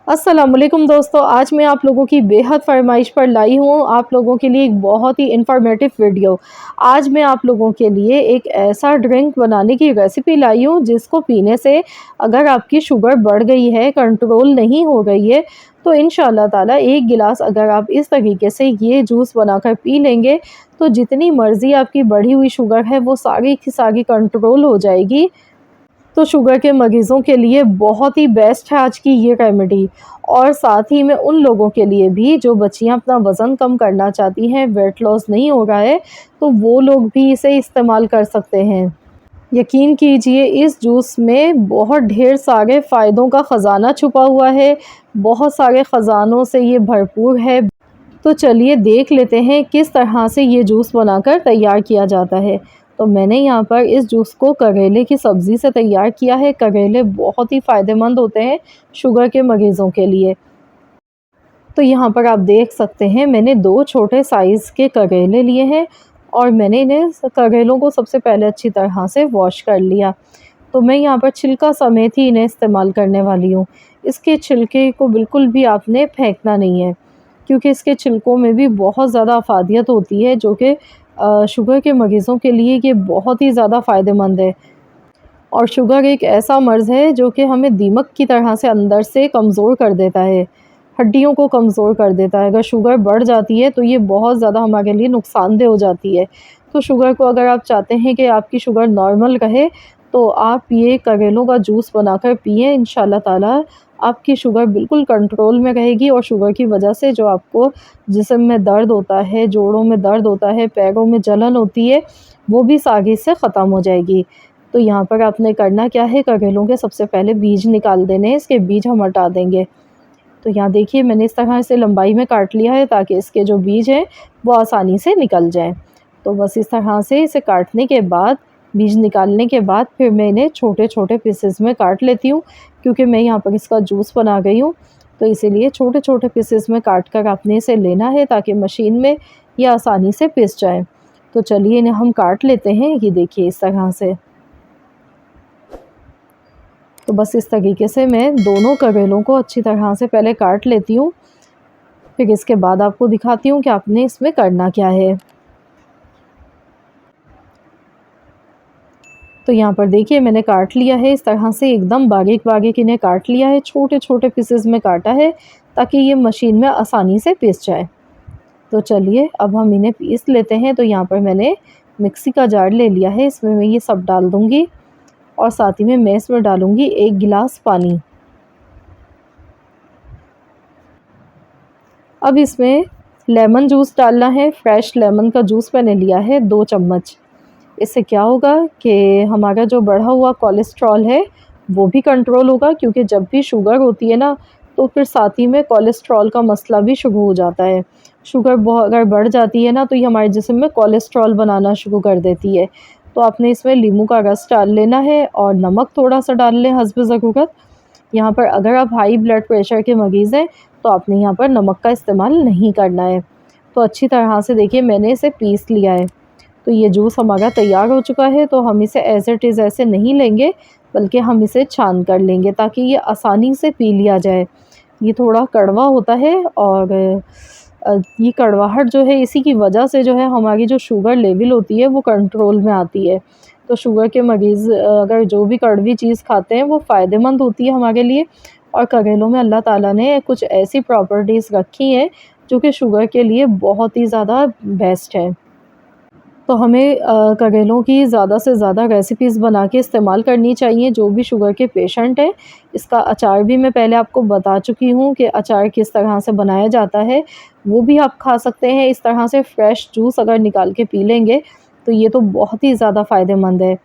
अस्सलाम वालेकुम दोस्तों, आज मैं आप लोगों की बेहद फ़रमाइश पर लाई हूँ आप लोगों के लिए एक बहुत ही इन्फॉर्मेटिव वीडियो। आज मैं आप लोगों के लिए एक ऐसा ड्रिंक बनाने की रेसिपी लाई हूँ जिसको पीने से अगर आपकी शुगर बढ़ गई है, कंट्रोल नहीं हो गई है, तो इंशाअल्लाह ताला एक गिलास अगर आप इस तरीके से ये जूस बनाकर पी लेंगे, तो जितनी मर्ज़ी आपकी बढ़ी हुई शुगर है वो सारी की सारी कंट्रोल हो जाएगी। तो शुगर के मरीज़ों के लिए बहुत ही बेस्ट है आज की ये रेमेडी। और साथ ही में उन लोगों के लिए भी जो बच्चियाँ अपना वज़न कम करना चाहती हैं, वेट लॉस नहीं हो रहा है, तो वो लोग भी इसे इस्तेमाल कर सकते हैं। यकीन कीजिए इस जूस में बहुत ढेर सारे फ़ायदों का ख़ज़ाना छुपा हुआ है, बहुत सारे ख़ज़ानों से ये भरपूर है। तो चलिए देख लेते हैं किस तरह से ये जूस बनाकर तैयार किया जाता है। तो मैंने यहाँ पर इस जूस को करेले की सब्ज़ी से तैयार किया है। करेले बहुत ही फ़ायदेमंद होते हैं शुगर के मरीज़ों के लिए। तो यहाँ पर आप देख सकते हैं मैंने 2 छोटे साइज़ के करेले लिए हैं और मैंने इन्हें करेलों को सबसे पहले अच्छी तरह से वॉश कर लिया। तो मैं यहाँ पर छिलका समेत ही इन्हें इस्तेमाल करने वाली हूँ। इसके छिलके को बिल्कुल भी आपने फेंकना नहीं है, क्योंकि इसके छिलकों में भी बहुत ज़्यादा अफ़ादियत होती है जो कि शुगर के मरीज़ों के लिए ये बहुत ही ज़्यादा फ़ायदेमंद है। और शुगर एक ऐसा मर्ज़ है जो कि हमें दीमक की तरह से अंदर से कमज़ोर कर देता है, हड्डियों को कमज़ोर कर देता है। अगर शुगर बढ़ जाती है तो ये बहुत ज़्यादा हमारे लिए नुकसानदेह हो जाती है। तो शुगर को अगर आप चाहते हैं कि आपकी शुगर नॉर्मल रहे, तो आप ये करेलों का जूस बनाकर पिएँ, इंशाअल्लाह ताला आपकी शुगर बिल्कुल कंट्रोल में रहेगी और शुगर की वजह से जो आपको जिस्म में दर्द होता है, जोड़ों में दर्द होता है, पैरों में जलन होती है, वो भी सारी से ख़त्म हो जाएगी। तो यहाँ पर आपने करना क्या है, करेलों के सबसे पहले बीज निकाल देने हैं, इसके बीज हम हटा देंगे। तो यहाँ देखिए मैंने इस तरह से लंबाई में काट लिया है ताकि इसके जो बीज हैं वो आसानी से निकल जाएँ। तो बस इस तरह से इसे काटने के बाद, बीज निकालने के बाद फिर मैं इन्हें छोटे-छोटे पीसेस में काट लेती हूँ, क्योंकि मैं यहाँ पर इसका जूस बना गई हूँ। तो इसीलिए छोटे-छोटे पीसेस में काट कर आपने इसे लेना है ताकि मशीन में ये आसानी से पिस जाए। तो चलिए इन्हें हम काट लेते हैं, ये देखिए इस तरह से। तो बस इस तरीके से मैं दोनों करेलों को अच्छी तरह से पहले काट लेती हूँ, फिर इसके बाद आपको दिखाती हूँ कि आपने इसमें करना क्या है। तो यहाँ पर देखिए मैंने काट लिया है इस तरह से, एकदम बारीक-बारीक इन्हें काट लिया है, छोटे-छोटे पीसेस में काटा है ताकि ये मशीन में आसानी से पिस जाए। तो चलिए अब हम इन्हें पीस लेते हैं। तो यहाँ पर मैंने मिक्सी का जार ले लिया है, इसमें मैं ये सब डाल दूँगी और साथ ही में मैं इसमें डालूँगी 1 गिलास पानी। अब इसमें लेमन जूस डालना है, फ्रेश लेमन का जूस मैंने लिया है 2 चम्मच। इससे क्या होगा कि हमारा जो बढ़ा हुआ कोलेस्ट्रॉल है वो भी कंट्रोल होगा, क्योंकि जब भी शुगर होती है ना, तो फिर साथ ही में कोलेस्ट्रॉल का मसला भी शुरू हो जाता है। शुगर अगर बढ़ जाती है ना, तो ये हमारे जिस्म में कोलेस्ट्रॉल बनाना शुरू कर देती है। तो आपने इसमें नींबू का रस डाल लेना है और नमक थोड़ा-सा डाल लें हस्ब ज़रूरत। यहाँ पर अगर आप हाई ब्लड प्रेशर के मरीज़ हैं, तो आपने यहाँ पर नमक का इस्तेमाल नहीं करना है। तो अच्छी तरह से देखिए मैंने इसे पीस लिया है। तो ये जूस हमारा तैयार हो चुका है। तो हम इसे एज़ इट इज़ ऐसे नहीं लेंगे, बल्कि हम इसे छान कर लेंगे ताकि ये आसानी से पी लिया जाए। ये थोड़ा कड़वा होता है और ये कड़वाहट जो है इसी की वजह से जो है हमारी जो शुगर लेवल होती है वो कंट्रोल में आती है। तो शुगर के मरीज़ अगर जो भी कड़वी चीज़ खाते हैं वो फ़ायदेमंद होती है हमारे लिए। और करेलों में अल्लाह ताला ने कुछ ऐसी प्रॉपर्टीज़ रखी हैं जो कि शुगर के लिए बहुत ही ज़्यादा बेस्ट है। तो हमें करेलों की ज़्यादा से ज़्यादा रेसिपीज़ बना के इस्तेमाल करनी चाहिए जो भी शुगर के पेशेंट हैं। इसका अचार भी मैं पहले आपको बता चुकी हूँ कि अचार किस तरह से बनाया जाता है, वो भी आप खा सकते हैं। इस तरह से फ्रेश जूस अगर निकाल के पी लेंगे तो ये तो बहुत ही ज़्यादा फ़ायदेमंद है।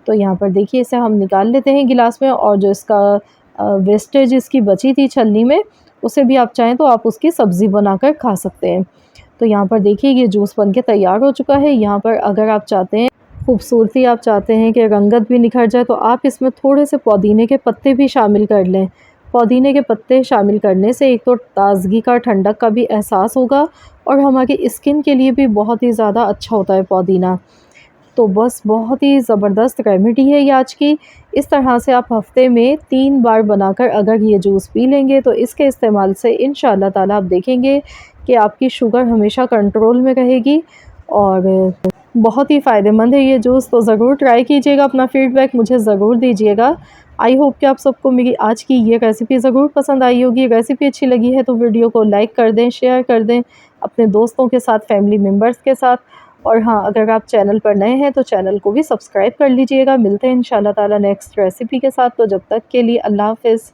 तो यहाँ पर देखिए इसे हम निकाल लेते हैं गिलास में, और जो इसका वेस्टेज इसकी बची थी छलनी में, उसे भी आप चाहें तो आप उसकी सब्ज़ी बनाकर खा सकते हैं। तो यहाँ पर देखिए ये जूस बनके तैयार हो चुका है। यहाँ पर अगर आप चाहते हैं खूबसूरती, आप चाहते हैं कि रंगत भी निखर जाए, तो आप इसमें थोड़े से पुदीने के पत्ते भी शामिल कर लें। पुदीने के पत्ते शामिल करने से एक तो ताज़गी का, ठंडक का भी एहसास होगा और हमारी स्किन के लिए भी बहुत ही ज़्यादा अच्छा होता है पुदीना। तो बस बहुत ही ज़बरदस्त रेमेडी है ये आज की। इस तरह से आप हफ़्ते में 3 बार बनाकर अगर ये जूस पी लेंगे तो इसके इस्तेमाल से इंशाअल्लाह ताला आप देखेंगे कि आपकी शुगर हमेशा कंट्रोल में रहेगी और बहुत ही फ़ायदेमंद है ये जूस। तो ज़रूर ट्राई कीजिएगा, अपना फ़ीडबैक मुझे ज़रूर दीजिएगा। आई होप कि आप सबको मेरी आज की ये रेसिपी ज़रूर पसंद आई होगी। रेसिपी अच्छी लगी है तो वीडियो को लाइक कर दें, शेयर कर दें अपने दोस्तों के साथ, फैमिली मेम्बर्स के साथ। और हाँ, अगर आप चैनल पर नए हैं तो चैनल को भी सब्सक्राइब कर लीजिएगा। मिलते हैं इंशाअल्लाह ताला नेक्स्ट रेसिपी के साथ। तो जब तक के लिए अल्लाह हाफ़िज़।